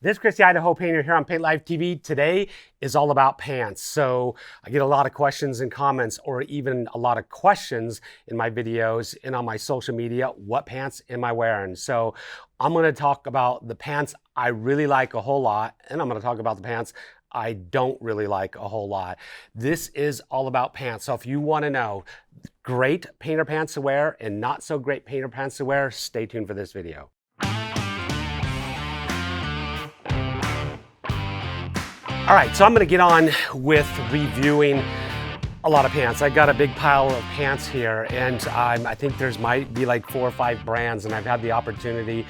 This is Chris, the Idaho Painter here on Paint Live TV. Today is all about pants. So I get a lot of questions and comments, or even a lot of questions in my videos and on my social media. What pants am I wearing? So I'm going to talk about the pants I really like a whole lot, and I'm going to talk about the pants I don't really like a whole lot. This is all about pants. So if you want to know great painter pants to wear and not so great painter pants to wear, stay tuned for this video. All right, so I'm gonna get on with reviewing a lot of pants. I got a big pile of pants here, and I think there's might be like 4 or 5 brands, and I've had the opportunity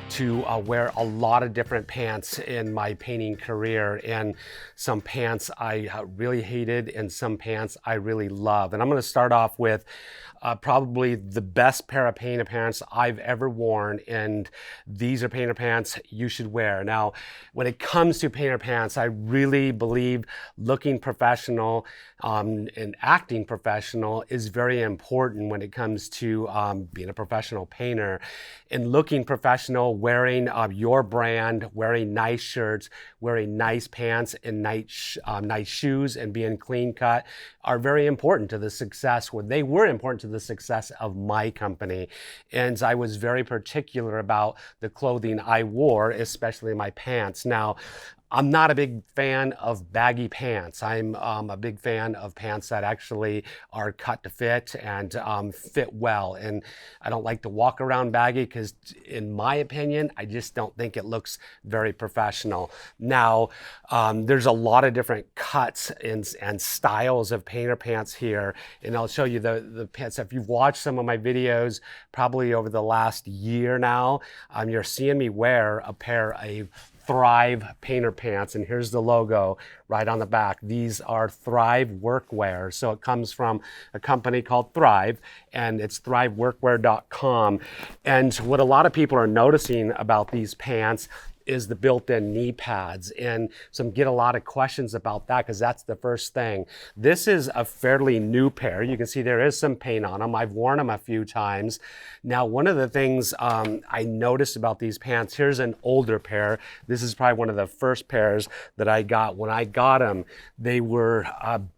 to wear a lot of different pants in my painting career, and some pants I really hated and some pants I really love. And I'm gonna start off with probably the best pair of painter pants I've ever worn, and these are painter pants you should wear. Now, when it comes to painter pants, I really believe looking professional and acting professional is very important when it comes to being a professional painter. And looking professional, wearing your brand, wearing nice shirts, wearing nice pants and nice shoes, and being clean cut are very important to the success, they were important to the success of my company. And I was very particular about the clothing I wore, especially my pants. Now, I'm not a big fan of baggy pants. I'm a big fan of pants that actually are cut to fit and fit well. And I don't like to walk around baggy because, in my opinion, I just don't think it looks very professional. Now, there's a lot of different cuts and styles of painter pants here. And I'll show you the pants. If you've watched some of my videos, probably over the last year now, you're seeing me wear a pair of Thrive painter pants, and here's the logo right on the back. These are Thrive workwear. So it comes from a company called Thrive, and it's thriveworkwear.com. And what a lot of people are noticing about these pants is the built-in knee pads, and so get a lot of questions about that because that's the first thing. This is a fairly new pair. You can see there is some paint on them. I've worn them a few times. Now, one of the things I noticed about these pants, here's an older pair. This is probably one of the first pairs that I got. When I got them, they were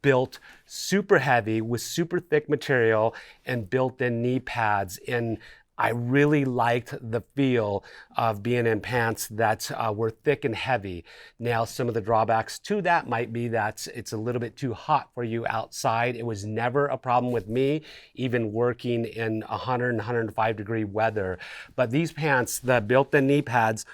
built super heavy with super thick material and built-in knee pads, and I really liked the feel of being in pants that were thick and heavy. Now, some of the drawbacks to that might be that it's a little bit too hot for you outside. It was never a problem with me, even working in 100 and 105 degree weather. But these pants, the built-in knee pads,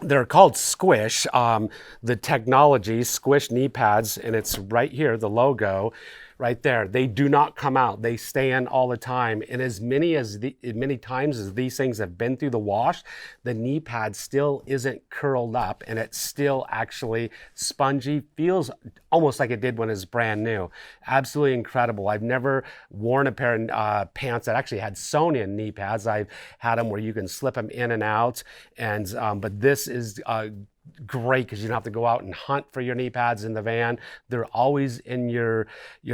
they're called Squish. The technology, Squish knee pads, and it's right here, the logo. Right there. They do not come out. They stay in all the time. And as many times as these things have been through the wash, the knee pad still isn't curled up, and it's still actually spongy. Feels almost like it did when it was brand new. Absolutely incredible. I've never worn a pair of pants that actually had sewn-in knee pads. I've had them where you can slip them in and out, and but this is great because you don't have to go out and hunt for your knee pads in the van. They're always in your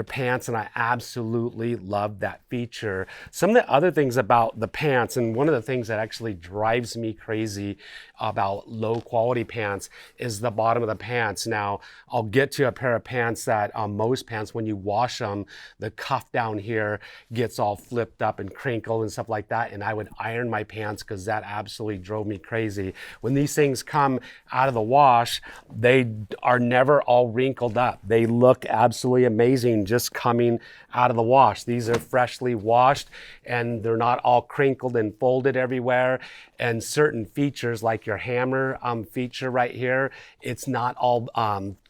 pants, and I absolutely love that feature. Some of the other things about the pants, and one of the things that actually drives me crazy about low quality pants, is the bottom of the pants. Now, I'll get to a pair of pants that most pants, when you wash them, the cuff down here gets all flipped up and crinkled and stuff like that, and I would iron my pants because that absolutely drove me crazy. When these things come out of the wash, they are never all wrinkled up. They look absolutely amazing just coming out of the wash. These are freshly washed, and they're not all crinkled and folded everywhere. And certain features like your hammer feature right here, it's not all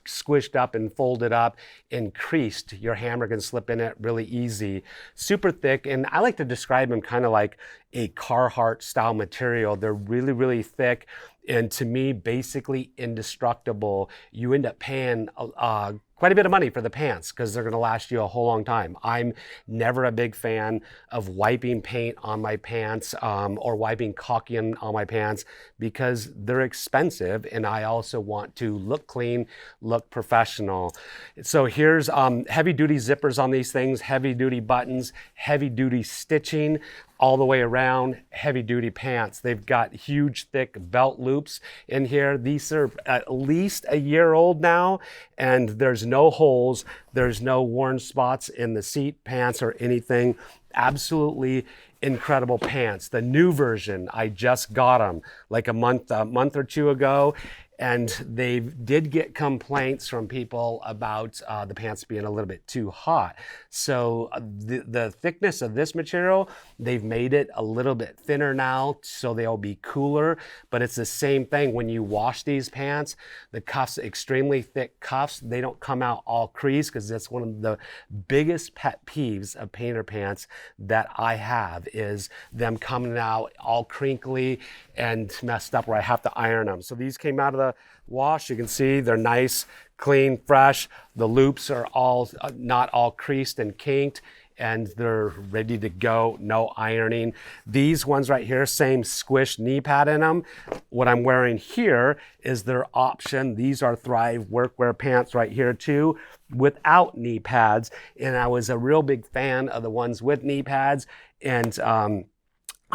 squished up and folded up and creased. Your hammer can slip in it really easy. Super thick, and I like to describe them kind of like a Carhartt style material. They're really, really thick, and to me, basically indestructible. You end up paying quite a bit of money for the pants because they're going to last you a whole long time. I'm never a big fan of wiping paint on my pants or wiping caulking on my pants because they're expensive, and I also want to look clean, look professional. So here's heavy duty zippers on these things, heavy duty buttons, heavy duty stitching. all the way around, heavy duty pants. They've got huge thick belt loops in here. These are at least a year old now, and there's no holes, there's no worn spots in the seat pants or anything. Absolutely incredible pants. The new version, I just got them like a month or two ago, and they did get complaints from people about the pants being a little bit too hot. So the thickness of this material, they've made it a little bit thinner now so they'll be cooler, but it's the same thing when you wash these pants. The cuffs, extremely thick cuffs, they don't come out all creased, because that's one of the biggest pet peeves of painter pants that I have, is them coming out all crinkly and messed up where I have to iron them. So these came out of the wash. You can see they're nice, clean, fresh. The loops are all not all creased and kinked, and they're ready to go, no ironing. These ones right here, same squish knee pad in them. What I'm wearing here is their option. These are Thrive workwear pants right here too, without knee pads. And I was a real big fan of the ones with knee pads, and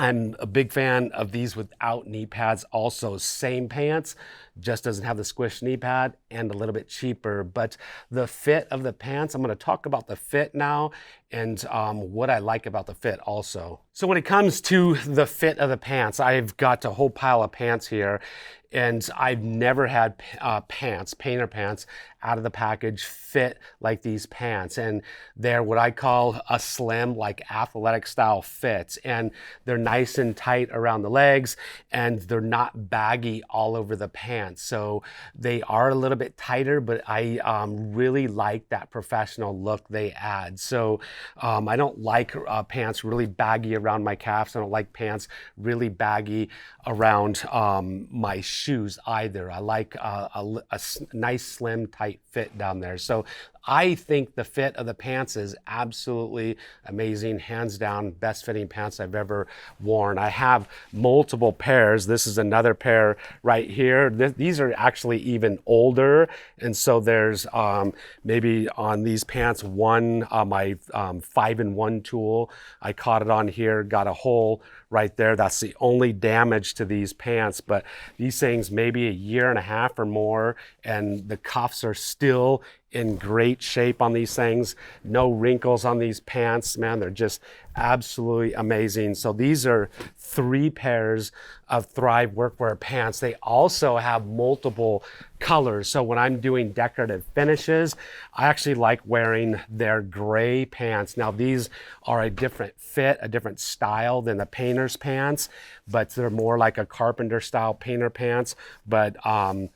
I'm a big fan of these without knee pads also. Same pants, just doesn't have the squish knee pad, and a little bit cheaper. But the fit of the pants, I'm gonna talk about the fit now, and what I like about the fit also. So when it comes to the fit of the pants, I've got a whole pile of pants here, and I've never had painter pants, out of the package fit like these pants. And they're what I call a slim, like athletic style fit. And they're nice and tight around the legs, and they're not baggy all over the pants. So they are a little bit tighter, but I really like that professional look they add. So I don't like pants really baggy around my calves. I don't like pants really baggy around my shoes either. I like a nice, slim, tight fit down there. So I think the fit of the pants is absolutely amazing. Hands down, best fitting pants I've ever worn. I have multiple pairs. This is another pair right here. These are actually even older. And so there's maybe on these pants, my 5-in-1 tool, I caught it on here, got a hole right there. That's the only damage to these pants. But these things, maybe a year and a half or more, and the cuffs are still in great shape on these things. No wrinkles on these pants, man. They're just absolutely amazing. So these are 3 pairs of Thrive workwear pants. They also have multiple colors. So when I'm doing decorative finishes, I actually like wearing their gray pants. Now these are a different fit, a different style than the painter's pants, but they're more like a carpenter style painter pants. But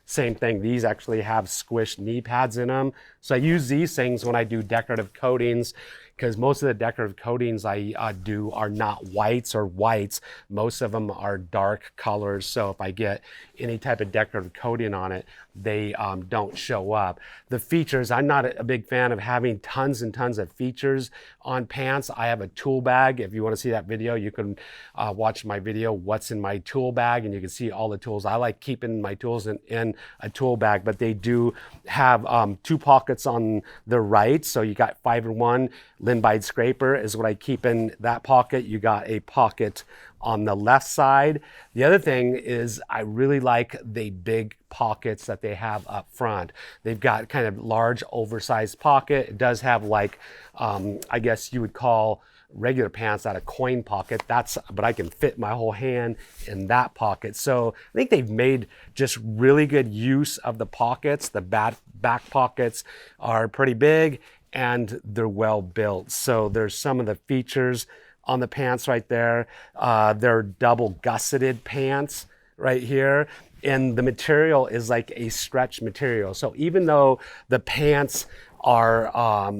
same thing, these actually have squished knee pads in them. So I use these things when I do decorative coatings, because most of the decorative coatings I do are not whites or whites. Most of them are dark colors. So if I get any type of decorative coating on it, they don't show up. The features, I'm not a big fan of having tons and tons of features on pants. I have a tool bag. If you want to see that video, you can watch my video, what's in my tool bag, and you can see all the tools. I like keeping my tools in a tool bag, but they do have 2 pockets on the right. So you got 5-in-1. Linbide scraper is what I keep in that pocket. You got a pocket on the left side. The other thing is I really like the big pockets that they have up front. They've got kind of large oversized pocket. It does have like, I guess you would call regular pants out of coin pocket. But I can fit my whole hand in that pocket. So I think they've made just really good use of the pockets. The back pockets are pretty big, and they're well built. So there's some of the features on the pants right there. They're double gusseted pants right here. And the material is like a stretch material. So even though the pants are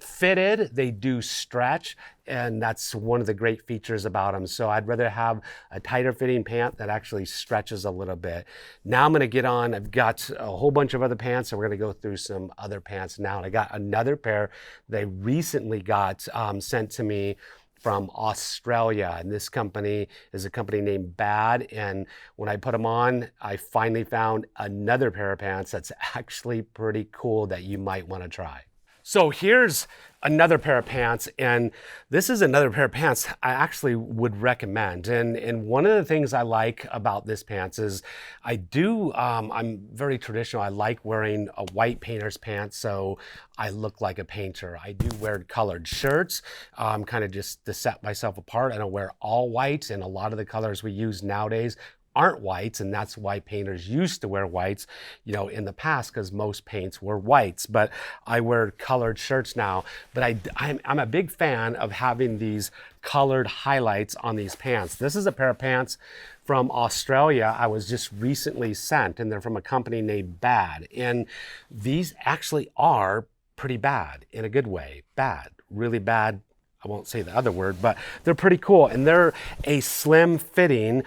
fitted, they do stretch. And that's one of the great features about them. So I'd rather have a tighter fitting pant that actually stretches a little bit. Now I'm gonna get on, I've got a whole bunch of other pants, and we're gonna go through some other pants now. And I got another pair that I recently got sent to me from Australia. And this company is a company named Bad. And when I put them on, I finally found another pair of pants that's actually pretty cool that you might wanna try. So here's another pair of pants, and this is another pair of pants I actually would recommend. And one of the things I like about this pants is I'm very traditional. I like wearing a white painter's pants, so I look like a painter. I do wear colored shirts, kind of just to set myself apart. I don't wear all whites, and a lot of the colors we use nowadays aren't whites, and that's why painters used to wear whites, in the past, because most paints were whites. But I wear colored shirts now. But I'm a big fan of having these colored highlights on these pants. This is a pair of pants from Australia I was just recently sent, and they're from a company named Bad. And these actually are pretty bad in a good way. Bad, really bad. I won't say the other word, but they're pretty cool. And they're a slim fitting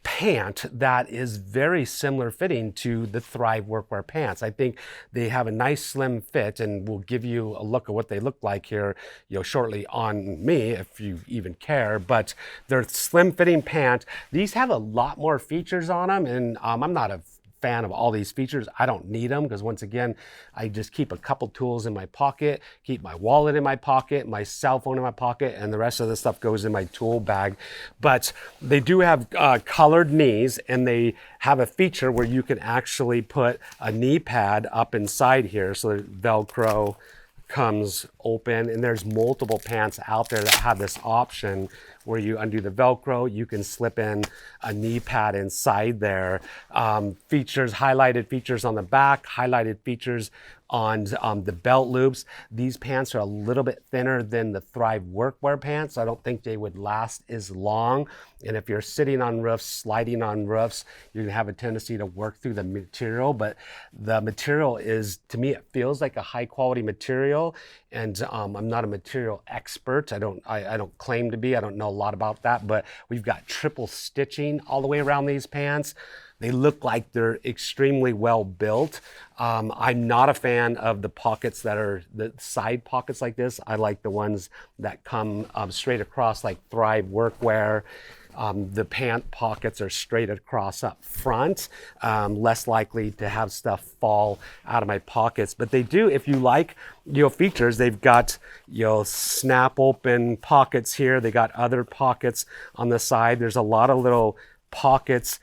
pant that is very similar fitting to the Thrive workwear pants. I think they have a nice slim fit, and we'll give you a look at what they look like here, shortly on me, if you even care. But they're slim fitting pant. These have a lot more features on them, and I'm not a fan of all these features. I don't need them because, once again, I just keep a couple tools in my pocket, keep my wallet in my pocket, my cell phone in my pocket, and the rest of the stuff goes in my tool bag. But they do have colored knees, and they have a feature where you can actually put a knee pad up inside here, so that Velcro comes open. And there's multiple pants out there that have this option where you undo the Velcro, you can slip in a knee pad inside there. Highlighted features on the back, highlighted features on the belt loops. These pants are a little bit thinner than the Thrive workwear pants. I don't think they would last as long. And if you're sitting on roofs, sliding on roofs, you're gonna have a tendency to work through the material. But the material is, to me, it feels like a high quality material. And I'm not a material expert. I don't claim to be. I don't know a lot about that, but we've got triple stitching all the way around these pants. They look like they're extremely well built. I'm not a fan of the pockets that are the side pockets like this. I like the ones that come straight across, like Thrive workwear. The pant pockets are straight across up front, less likely to have stuff fall out of my pockets. But they do, if you like, features, they've got, snap open pockets here. They got other pockets on the side. There's a lot of little pocket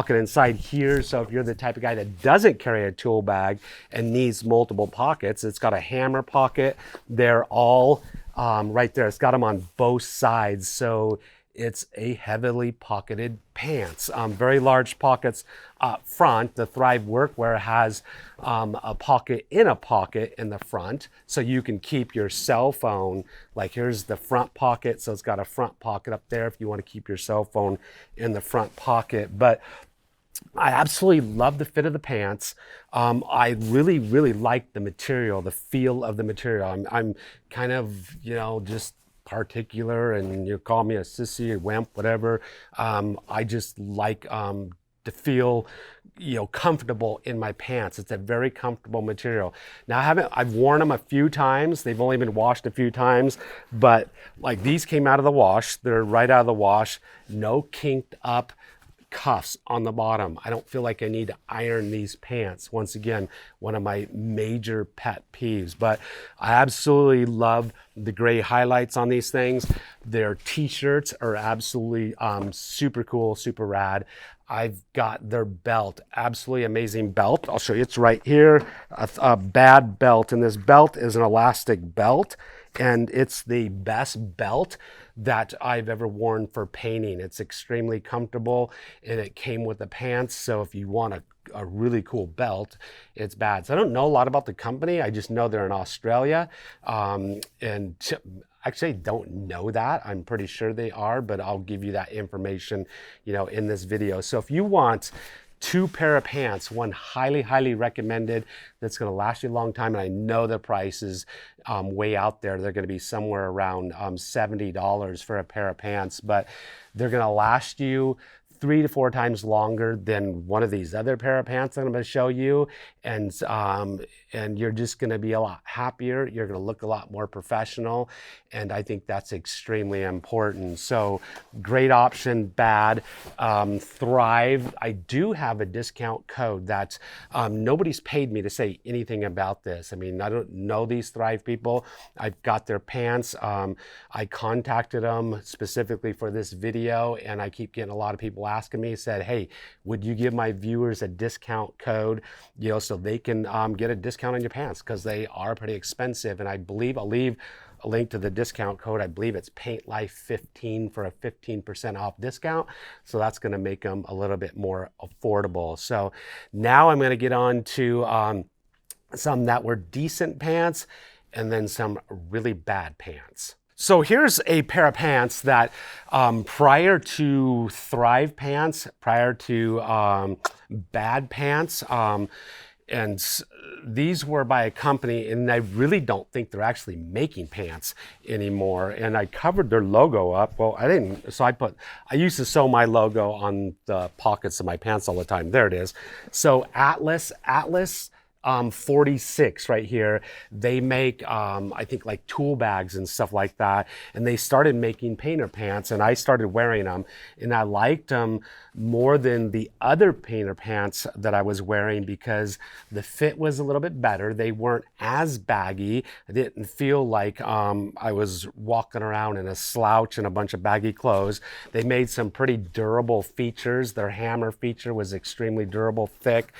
inside here. So if you're the type of guy that doesn't carry a tool bag and needs multiple pockets, it's got a hammer pocket. They're all right there. It's got them on both sides. So it's a heavily pocketed pants. Very large pockets up front. The Thrive workwear has a pocket in the front, so you can keep your cell phone. Like, here's the front pocket, so it's got a front pocket up there if you want to keep your cell phone in the front pocket. But I absolutely love the fit of the pants. I really, really like the material, the feel of the material. I'm kind of, just particular, and you call me a sissy, a wimp, whatever. I just like to feel comfortable in my pants. It's a very comfortable material. Now I've worn them a few times. They've only been washed a few times, but like, these came out of the wash. They're right out of the wash. No kinked up cuffs on the bottom. I don't feel like I need to iron these pants. Once again, one of my major pet peeves. But I absolutely love the gray highlights on these things. Their t-shirts are absolutely super cool, super rad. I've got their belt, absolutely amazing belt. I'll show you, it's right here, a Bad belt. And this belt is an elastic belt, and it's the best belt that I've ever worn for painting. It's extremely comfortable, and it came with the pants. So if you want a really cool belt, it's Bad. So I don't know a lot about the company. I just know they're in Australia. Actually, I don't know that. I'm pretty sure they are, but I'll give you that information, in this video. So if you want two pair of pants, one highly, highly recommended, that's going to last you a long time, and I know the price is way out there. They're going to be somewhere around $70 for a pair of pants, but they're going to last you 3 to 4 times longer than one of these other pair of pants that I'm going to show you, and you're just going to be a lot happier. You're going to look a lot more professional, and I think that's extremely important. So great option, bad. Thrive, I do have a discount code that nobody's paid me to say anything about this. I mean, I don't know these Thrive people. I've got their pants. I contacted them specifically for this video, and I keep getting a lot of people asking me, said, hey, would you give my viewers a discount code, so they can get a discount on your pants, because they are pretty expensive. And I believe I'll leave a link to the discount code. I believe it's Paint Life 15 for a 15% off discount. So that's going to make them a little bit more affordable. So now I'm going to get on to some that were decent pants and then some really bad pants. So here's a pair of pants that prior to Thrive pants, prior to bad pants, and these were by a company, and I really don't think they're actually making pants anymore. And I covered their logo up. Well, I didn't, so I used to sew my logo on the pockets of my pants all the time. There it is. So Atlas 46 right here. They make, I think, like tool bags and stuff like that. And they started making painter pants, and I started wearing them. And I liked them more than the other painter pants that I was wearing because the fit was a little bit better. They weren't as baggy. I didn't feel like I was walking around in a slouch and a bunch of baggy clothes. They made some pretty durable features. Their hammer feature was extremely durable, thick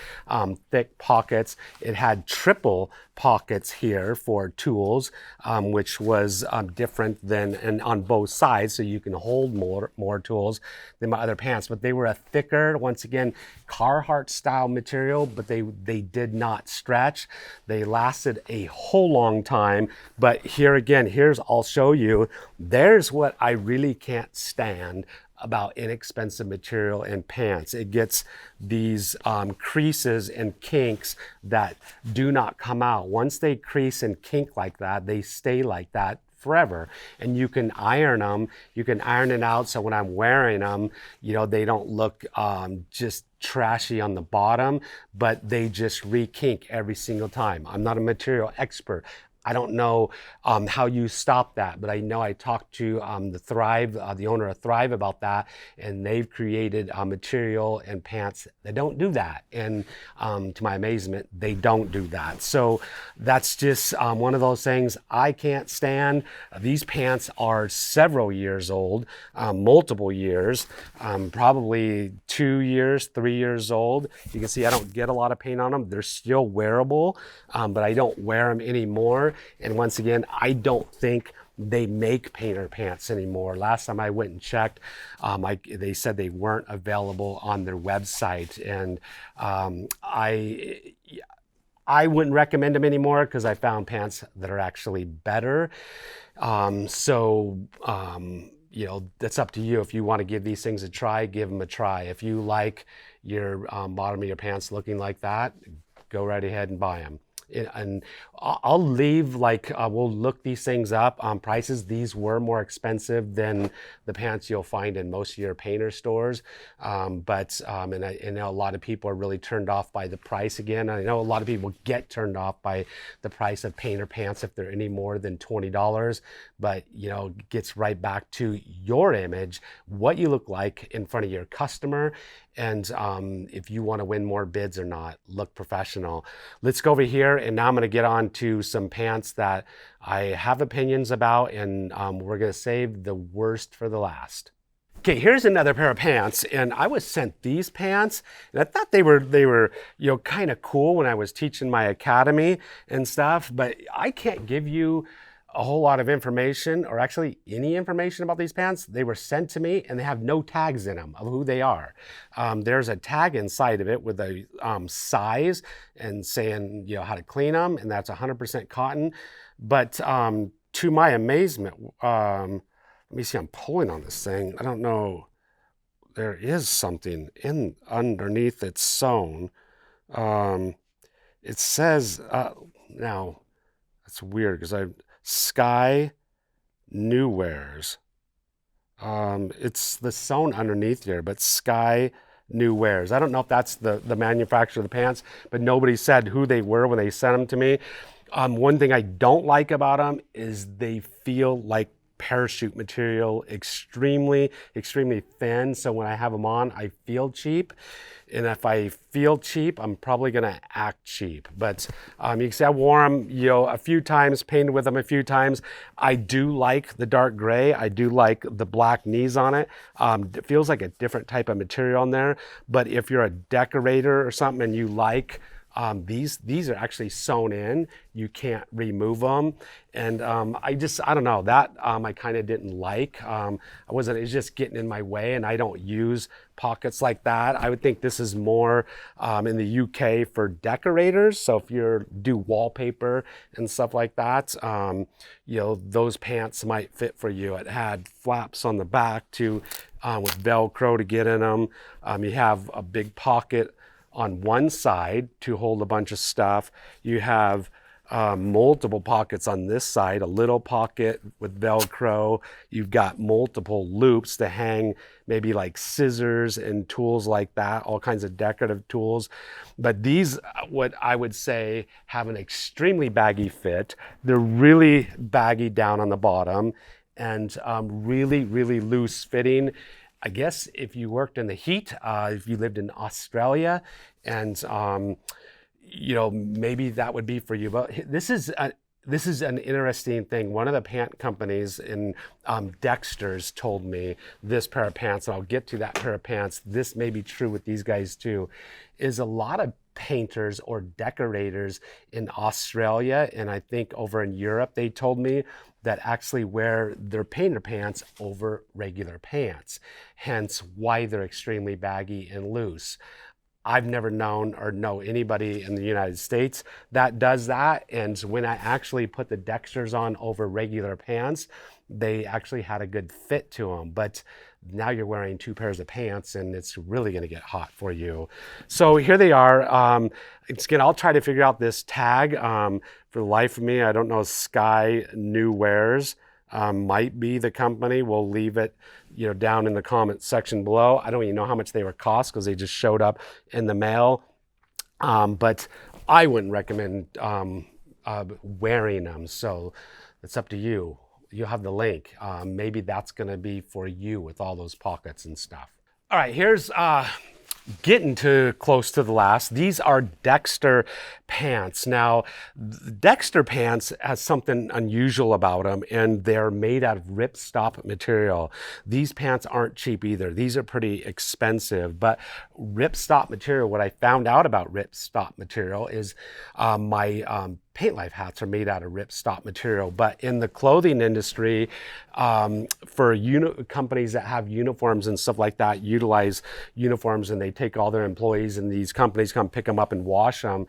pockets. It had triple pockets here for tools, which was different than, and on both sides, so you can hold more tools than my other pants. But they were a thicker, once again, Carhartt style material, but they did not stretch. They lasted a whole long time. But here again, I'll show you, there's what I really can't stand about inexpensive material and pants. It gets these creases and kinks that do not come out. Once they crease and kink like that, they stay like that forever. And you can iron them. You can iron it out so when I'm wearing them, they don't look just trashy on the bottom, but they just re-kink every single time. I'm not a material expert. I don't know how you stop that, but I know I talked to the owner of Thrive about that, and they've created material and pants that don't do that. And to my amazement, they don't do that. So that's just one of those things I can't stand. These pants are several years old, multiple years, probably 2 years, 3 years old. You can see I don't get a lot of paint on them. They're still wearable, but I don't wear them anymore. And once again, I don't think they make painter pants anymore. Last time I went and checked, they said they weren't available on their website. And I wouldn't recommend them anymore because I found pants that are actually better. That's up to you. If you want to give these things a try, give them a try. If you like your bottom of your pants looking like that, go right ahead and buy them. And I'll leave, we'll look these things up on prices. These were more expensive than the pants you'll find in most of your painter stores. And I know a lot of people are really turned off by the price again. I know a lot of people get turned off by the price of painter pants if they're any more than $20. But, it gets right back to your image, what you look like in front of your customer. And if you want to win more bids or not, look professional. Let's go over here, and now I'm going to get on to some pants that I have opinions about, and we're going to save the worst for the last. Okay, here's another pair of pants, and I was sent these pants, and I thought they were kind of cool when I was teaching my academy and stuff, but I can't give you a whole lot of information, or actually any information about these pants. They were sent to me, and they have no tags in them of who they are. There's a tag inside of it with a size and saying how to clean them, and that's 100% cotton. But to my amazement, let me see, I'm pulling on this thing. I don't know. There is something underneath it's sewn. It says, now, that's weird because Sky New Wears. It's the sewn underneath here, but Sky New Wears. I don't know if that's the manufacturer of the pants, but nobody said who they were when they sent them to me. One thing I don't like about them is they feel like parachute material, extremely thin. So when I have them on, I feel cheap. And if I feel cheap, I'm probably gonna act cheap. But you can see I wore them, a few times, painted with them a few times. I do like the dark gray. I do like the black knees on it. It feels like a different type of material on there. But if you're a decorator or something and you like these are actually sewn in. You can't remove them. And I don't know, that I kind of didn't like. It's just getting in my way, and I don't use pockets like that. I would think this is more in the UK for decorators. So if you do wallpaper and stuff like that, those pants might fit for you. It had flaps on the back too, with Velcro to get in them. You have a big pocket on one side to hold a bunch of stuff. You have multiple pockets on this side, a little pocket with Velcro. You've got multiple loops to hang maybe like scissors and tools like that, all kinds of decorative tools. But these, what I would say, have an extremely baggy fit. They're really baggy down on the bottom and really loose fitting. I guess if you worked in the heat, if you lived in Australia, and maybe that would be for you. But this is an interesting thing. One of the pant companies in Dexter's told me this pair of pants, and I'll get to that pair of pants. This may be true with these guys too, is a lot of painters or decorators in Australia, and I think over in Europe, they told me that actually wear their painter pants over regular pants, hence why they're extremely baggy and loose. I've never known or know anybody in the United States that does that. And when I actually put the Dexters on over regular pants, they actually had a good fit to them. But now you're wearing two pairs of pants and it's really gonna get hot for you. So here they are. I'll try to figure out this tag. For the life of me, I don't know. Sky New Wears might be the company. We'll leave it down in the comment section below. I don't even know how much they were cost because they just showed up in the mail. But I wouldn't recommend wearing them. So it's up to you. You'll have the link. Maybe that's gonna be for you with all those pockets and stuff. All right, here's getting to close to the last. These are Dexter pants. Now, Dexter pants has something unusual about them, and they're made out of ripstop material. These pants aren't cheap either. These are pretty expensive, but ripstop material, what I found out about ripstop material is my Paint Life hats are made out of ripstop material, but in the clothing industry, for companies that have uniforms and stuff like that, utilize uniforms, and they take all their employees, and these companies come pick them up and wash them.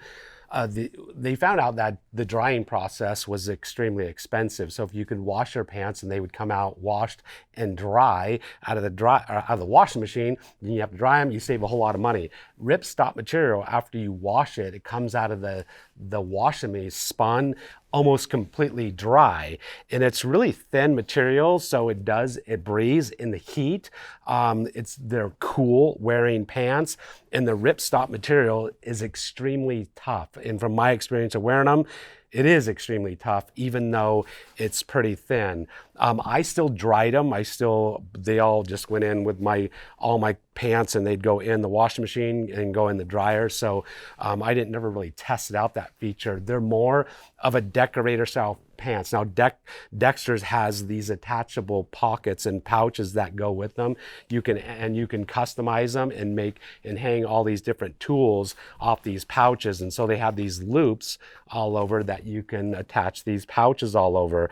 They found out that the drying process was extremely expensive. So if you could wash your pants and they would come out washed and dry out of the washing machine, then you have to dry them, you save a whole lot of money. Ripstop material, after you wash it, it comes out of the washing machine spun, almost completely dry, and it's really thin material, so it breathes in the heat. They're cool wearing pants, and the ripstop material is extremely tough. And from my experience of wearing them, it is extremely tough, even though it's pretty thin. I still dried them. They all just went in with all my pants, and they'd go in the washing machine and go in the dryer. So I didn't never really tested out that feature. They're more of a decorator style pants. Now Dexter's has these attachable pockets and pouches that go with them. You can customize them and hang all these different tools off these pouches. And so they have these loops all over that you can attach these pouches all over.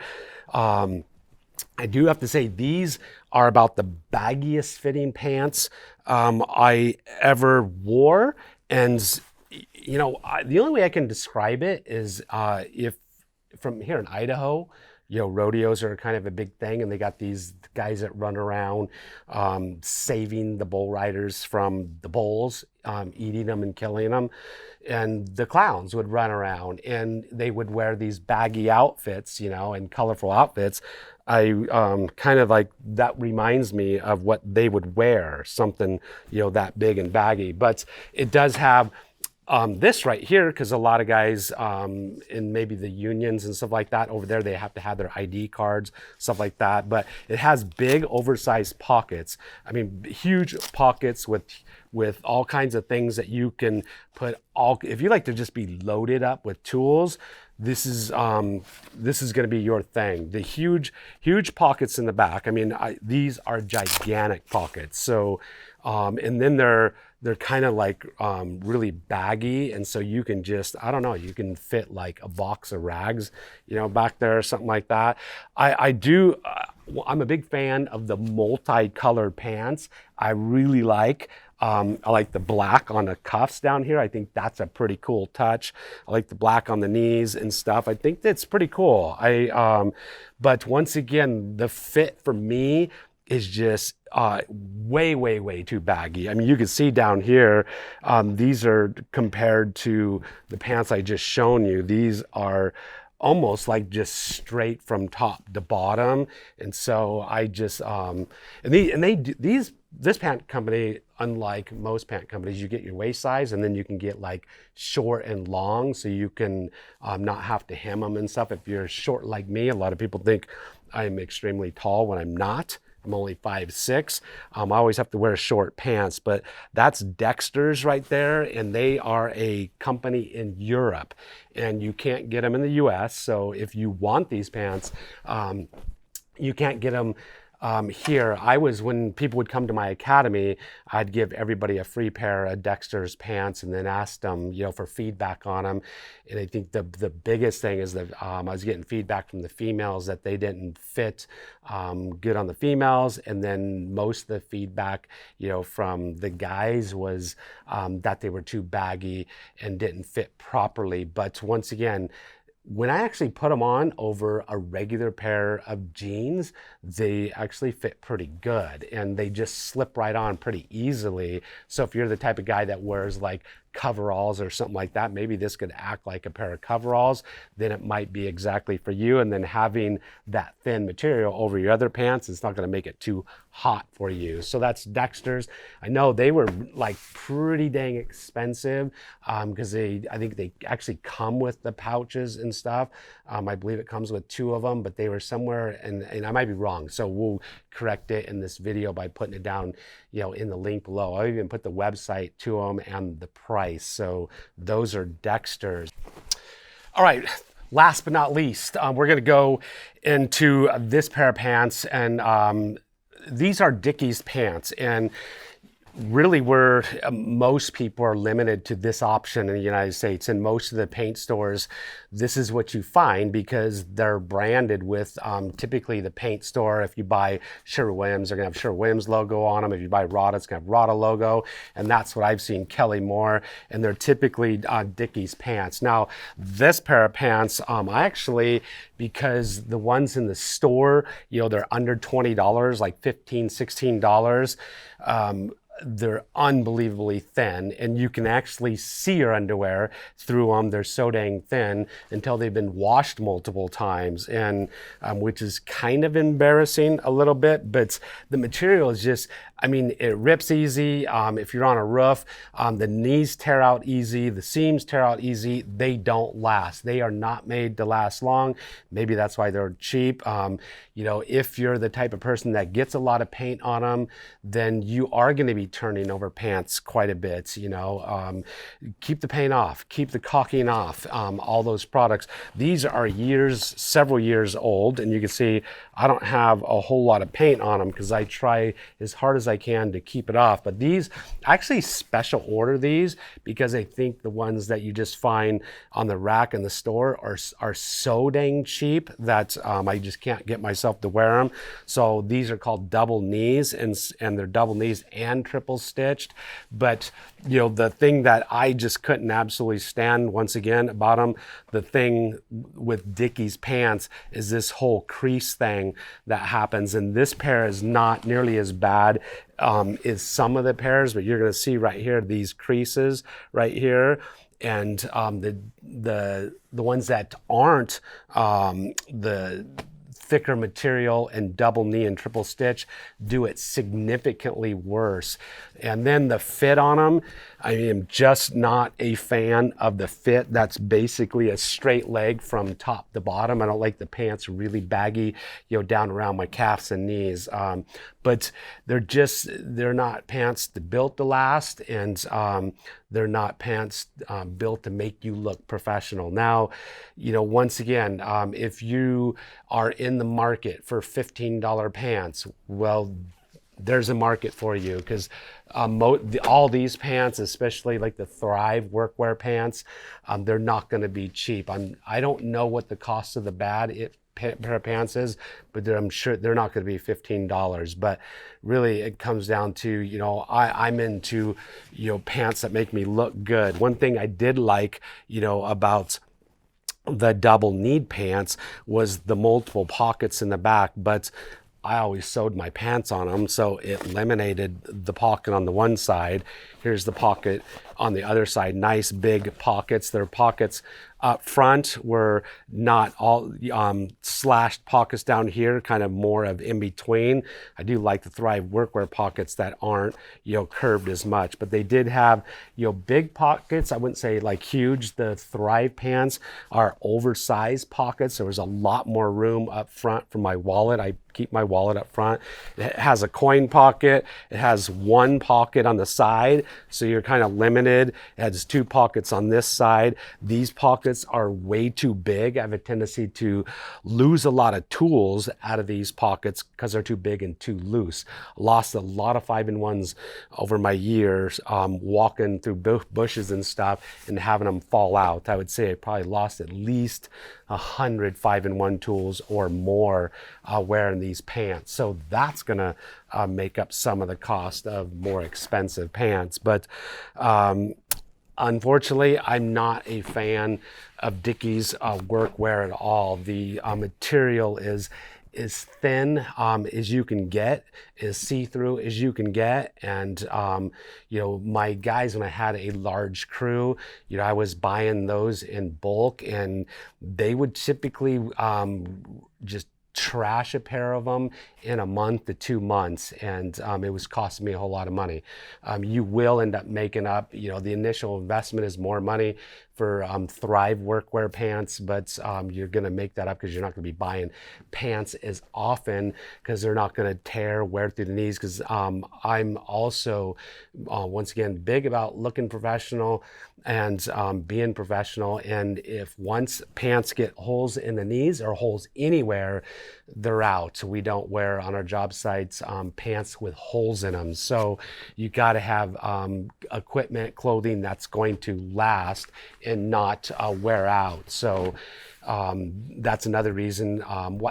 I do have to say these are about the baggiest fitting pants I ever wore. And the only way I can describe it is if from here in Idaho, rodeos are kind of a big thing, and they got these guys that run around saving the bull riders from the bulls, eating them and killing them. And the clowns would run around, and they would wear these baggy outfits, and colorful outfits. I kind of like, that reminds me of what they would wear, something, that big and baggy. But it does have this right here, because a lot of guys in maybe the unions and stuff like that over there, they have to have their ID cards, stuff like that. But it has big oversized pockets. I mean, huge pockets with all kinds of things that you can put if you like to just be loaded up with tools. This is going to be your thing. The huge pockets in the back. I mean, these are gigantic pockets. So, and then they're kind of like really baggy, and so you can just, I don't know, you can fit like a box of rags, back there or something like that. I'm a big fan of the multicolored pants. I really like. I like the black on the cuffs down here. I think that's a pretty cool touch. I like the black on the knees and stuff. I think that's pretty cool. But once again, the fit for me is just way too baggy. I mean, you can see down here, these are compared to the pants I just shown you. These are almost like just straight from top to bottom. And so I just, this pant company, unlike most pant companies, you get your waist size, and then you can get like short and long, so you can not have to hem them and stuff. If you're short like me, a lot of people think I'm extremely tall when I'm not. I'm only 5'6". I always have to wear short pants, but that's Dexter's right there, and they are a company in Europe, and you can't get them in the US. So if you want these pants, you can't get them here. When people would come to my academy, I'd give everybody a free pair of Dexter's pants and then ask them, for feedback on them. And I think the biggest thing is that I was getting feedback from the females that they didn't fit good on the females. And then most of the feedback, from the guys was that they were too baggy and didn't fit properly. But once again, when I actually put them on over a regular pair of jeans, they actually fit pretty good, and they just slip right on pretty easily. So if you're the type of guy that wears like coveralls or something like that, maybe this could act like a pair of coveralls, then it might be exactly for you. And then having that thin material over your other pants, it's not going to make it too hot for you. So that's Dexter's. I know they were like pretty dang expensive because I think they actually come with the pouches and stuff. I believe it comes with 2 of them, but they were somewhere, and I might be wrong, so we'll correct it in this video by putting it down, in the link below. I'll even put the website to them and the price. So those are Dexter's. All right, last but not least, we're going to go into this pair of pants, and these are Dickies pants. And really, most people are limited to this option in the United States. In most of the paint stores, this is what you find because they're branded with typically the paint store. If you buy Sherwin-Williams, they're going to have Sherwin-Williams logo on them. If you buy Rada, it's going to have Rada logo. And that's what I've seen, Kelly Moore. And they're typically Dickies pants. Now, this pair of pants, I actually, because the ones in the store, they're under $20, like $15, $16. They're unbelievably thin, and you can actually see your underwear through them. They're so dang thin until they've been washed multiple times, and which is kind of embarrassing a little bit, but the material is just, I mean, it rips easy. If you're on a roof, the knees tear out easy, the seams tear out easy. They don't last. They are not made to last long. Maybe that's why they're cheap. If you're the type of person that gets a lot of paint on them, then you are going to be turning over pants quite a bit. Keep the paint off, keep the caulking off, all those products. These are several years old, and you can see I don't have a whole lot of paint on them because I try as hard as I can to keep it off. But these, I actually special order these because I think the ones that you just find on the rack in the store are so dang cheap that I just can't get myself to wear them. So these are called double knees, and they're double knees and triple stitched. But the thing that I just couldn't absolutely stand, once again, about them, the thing with Dickies pants is this whole crease thing that happens, and this pair is not nearly as bad as some of the pairs, but you're going to see right here these creases right here. And the ones that aren't the thicker material and double knee and triple stitch do it significantly worse. And then the fit on them, I am just not a fan of the fit. That's basically a straight leg from top to bottom. I don't like the pants really baggy, down around my calves and knees. But they're not pants built to last, and they're not pants built to make you look professional. Now, once again, if you are in the market for $15 pants, well, there's a market for you, because all these pants, especially like the Thrive workwear pants, they're not going to be cheap. I don't know what the cost of the pair of pants is, but I'm sure they're not going to be $15. But really, it comes down to, I'm into, pants that make me look good. One thing I did like, about the double knee pants was the multiple pockets in the back, but I always sewed my pants on them, so it eliminated the pocket on the one side. Here's the pocket on the other side. Nice big pockets. Their pockets up front were not all slashed pockets down here, kind of more of in between. I do like the Thrive workwear pockets that aren't, curved as much, but they did have, big pockets. I wouldn't say like huge. The Thrive pants are oversized pockets. There was a lot more room up front for my wallet. I keep my wallet up front. It has a coin pocket. It has one pocket on the side, so you're kind of limited. It has two pockets on this side. These pockets are way too big. I have a tendency to lose a lot of tools out of these pockets because they're too big and too loose. Lost a lot of 5-in-1s over my years, walking through bushes and stuff and having them fall out. I would say I probably lost at least 100 5-in-1 tools or more wearing these pants. So that's gonna make up some of the cost of more expensive pants. But unfortunately, I'm not a fan of Dickies workwear at all. The material is thin as you can get, as see-through as you can get. And my guys, when I had a large crew, I was buying those in bulk, and they would typically just trash a pair of them in a month to 2 months, and it was costing me a whole lot of money. You will end up making up, the initial investment is more money for Thrive workwear pants, but you're gonna make that up because you're not gonna be buying pants as often, because they're not gonna wear through the knees. Because I'm also, once again, big about looking professional and being professional. And if once pants get holes in the knees or holes anywhere, they're out. We don't wear on our job sites pants with holes in them. So you got to have equipment, clothing that's going to last and not wear out. So that's another reason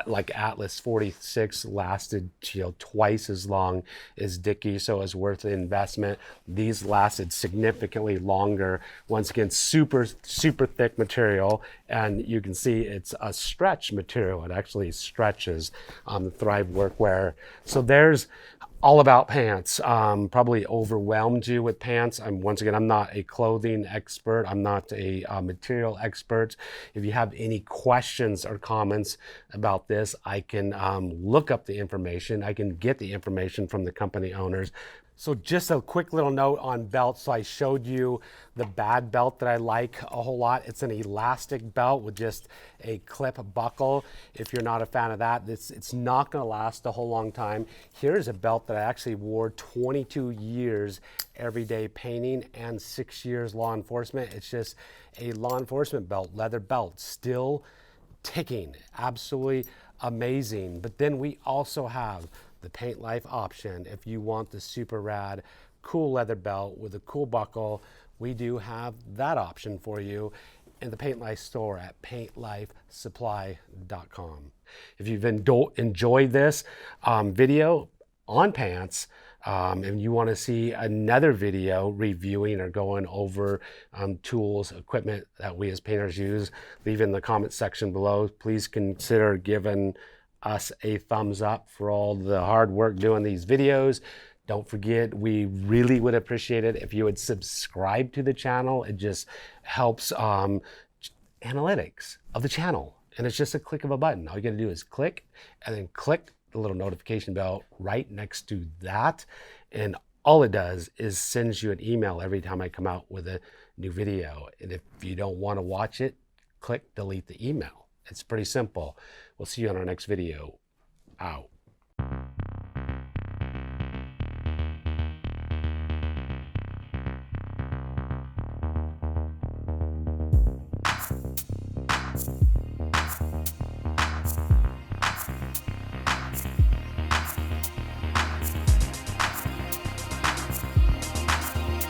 like Atlas 46 lasted twice as long as Dickies, so it's worth the investment. These lasted significantly longer. Once again, super thick material, and you can see it's a stretch material. It actually stretches the Thrive workwear. So there's all about pants. Probably overwhelmed you with pants. Once again, I'm not a clothing expert. I'm not a material expert. If you have any questions or comments about this, I can look up the information. I can get the information from the company owners. So just a quick little note on belts. So I showed you the bad belt that I like a whole lot. It's an elastic belt with just a clip buckle. If you're not a fan of that, it's not gonna last a whole long time. Here's a belt that I actually wore 22 years everyday painting and 6 years law enforcement. It's just a law enforcement belt, leather belt, still ticking, absolutely amazing. But then we also have the Paint Life option. If you want the super rad, cool leather belt with a cool buckle, we do have that option for you in the Paint Life store at paintlifesupply.com. If you've enjoyed this video on pants, and you want to see another video reviewing or going over tools, equipment that we as painters use, leave in the comment section below. Please consider giving us a thumbs up for all the hard work doing these videos. Don't forget, we really would appreciate it if you would subscribe to the channel. It just helps analytics of the channel. And it's just a click of a button. All you gotta do is click and then click the little notification bell right next to that. And all it does is sends you an email every time I come out with a new video. And if you don't want to watch it, click delete the email. It's pretty simple. We'll see you on our next video. Out.